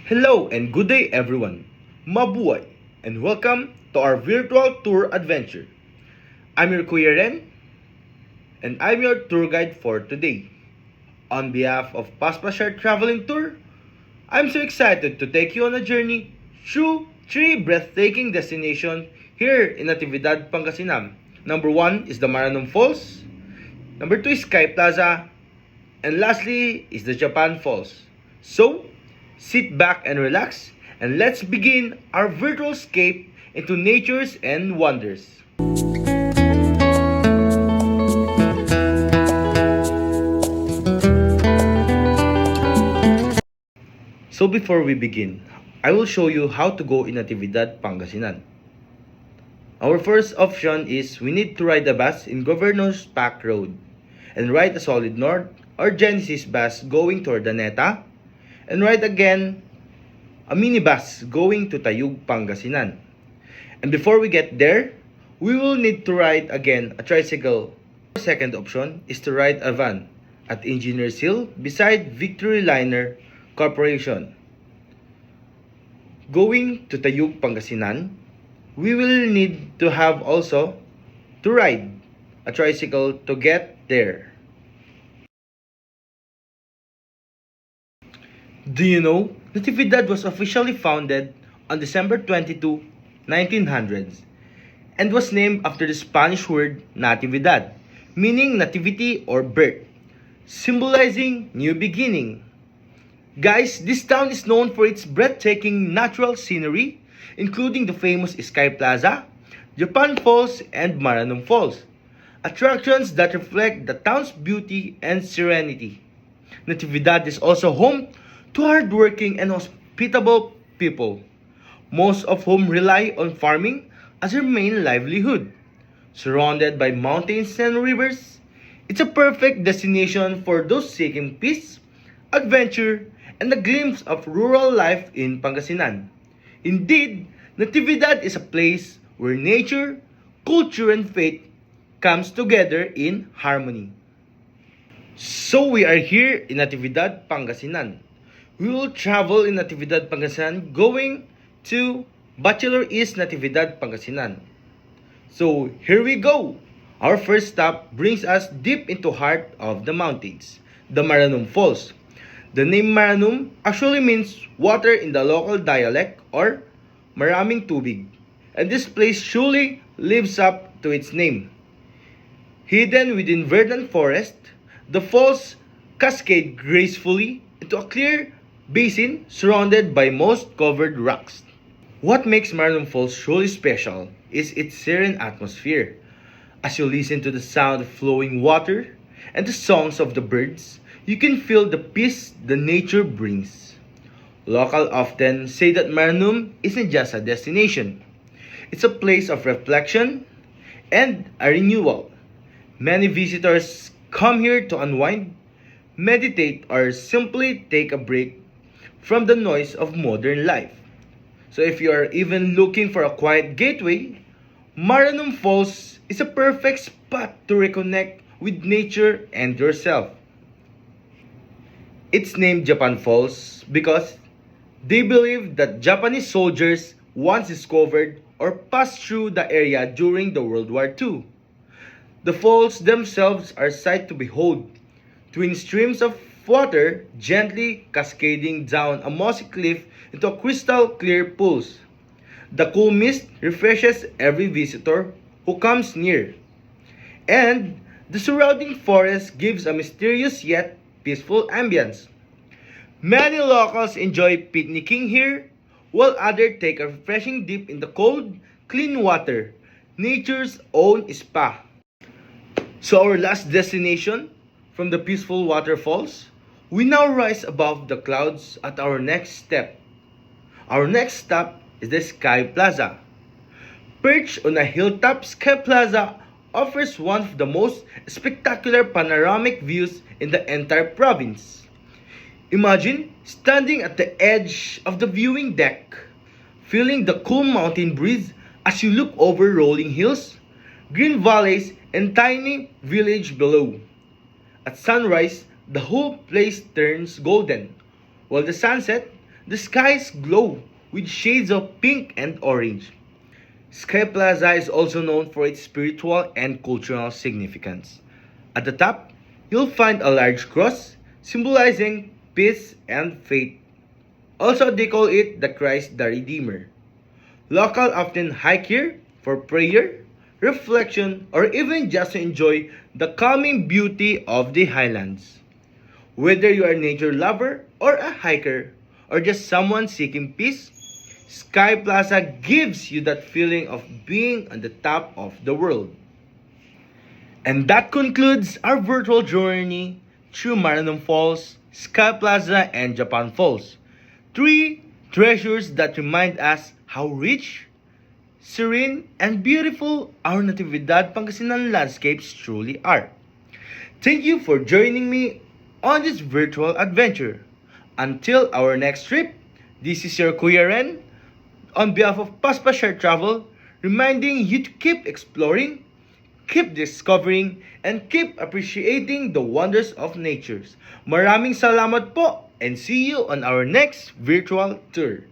Hello and good day everyone. Mabuhay and welcome to our virtual tour adventure. I'm your Kuya Ren and I'm your tour guide for today. On behalf of Paspashare Traveling Tour, I'm so excited to take you on a journey through three breathtaking destinations here in Natividad, Pangasinan. Number 1 is the Maranum Falls, number 2 is Sky Plaza, and lastly is the Japan Falls. So, sit back and relax, and let's begin our virtual escape into nature's and wonders. So before we begin, I will show you how to go in Natividad, Pangasinan. Our first option is we need to ride a bus in Governor's Park Road and ride a Solid North or Genesis bus going to Ordaneta, and ride again a minibus going to Tayug, Pangasinan. And before we get there, we will need to ride again a tricycle. Our second option is to ride a van at Engineers Hill beside Victory Liner Corporation. Going to Tayug, Pangasinan, we will need to have also to ride a tricycle to get there. Do you know, Natividad was officially founded on December 22, 1900s and was named after the Spanish word Natividad, meaning nativity or birth, symbolizing new beginning. Guys, this town is known for its breathtaking natural scenery, including the famous Sky Plaza, Japan Falls, and Maranum Falls, attractions that reflect the town's beauty and serenity. Natividad is also home to hardworking and hospitable people, most of whom rely on farming as their main livelihood. Surrounded by mountains and rivers, it's a perfect destination for those seeking peace, adventure, and a glimpse of rural life in Pangasinan. Indeed, Natividad is a place where nature, culture, and faith comes together in harmony. So we are here in Natividad, Pangasinan. We will travel in Natividad, Pangasinan going to Bachelor East Natividad, Pangasinan. So here we go. Our first stop brings us deep into heart of the mountains, the Maranum Falls. The name Maranum actually means water in the local dialect or maraming tubig. And this place surely lives up to its name. Hidden within verdant forest, the falls cascade gracefully into a clear basin surrounded by moss-covered rocks. What makes Maranum Falls truly special is its serene atmosphere. As you listen to the sound of flowing water and the songs of the birds, you can feel the peace the nature brings. Locals often say that Maranum isn't just a destination. It's a place of reflection and a renewal. Many visitors come here to unwind, meditate, or simply take a break from the noise of modern life. So if you are even looking for a quiet gateway, Maranum Falls is a perfect spot to reconnect with nature and yourself. It's named Japan Falls because they believe that Japanese soldiers once discovered or passed through the area during the World War II. The falls themselves are sight to behold, twin streams of water gently cascading down a mossy cliff into crystal clear pools. The cool mist refreshes every visitor who comes near, and the surrounding forest gives a mysterious yet peaceful ambience. Many locals enjoy picnicking here, while others take a refreshing dip in the cold, clean water, nature's own spa. So our last destination, from the peaceful waterfalls, we now rise above the clouds at our next step. Our next stop is the Sky Plaza. Perched on a hilltop, Sky Plaza offers one of the most spectacular panoramic views in the entire province. Imagine standing at the edge of the viewing deck, feeling the cool mountain breeze as you look over rolling hills, green valleys, and tiny village below. At sunrise, the whole place turns golden, while the sunset, The skies glow with shades of pink and orange. Sky Plaza is also known for its spiritual and cultural significance. At the top, you'll find a large cross symbolizing peace and faith. Also, they call it the Christ the Redeemer. Local often hike here for prayer, reflection, or even just to enjoy the calming beauty of the highlands. Whether you are a nature lover or a hiker, or just someone seeking peace, Sky Plaza gives you that feeling of being on the top of the world. And that concludes our virtual journey through Maranam Falls, Sky Plaza, and Japan Falls. Three treasures that remind us how rich, serene, and beautiful our Natividad Pangasinan landscapes truly are. Thank you for joining me on this virtual adventure. Until our next trip, this is your Kuya Ren on behalf of Paspa Share Travel, reminding you to keep exploring, keep discovering, and keep appreciating the wonders of nature. Maraming salamat po and see you on our next virtual tour.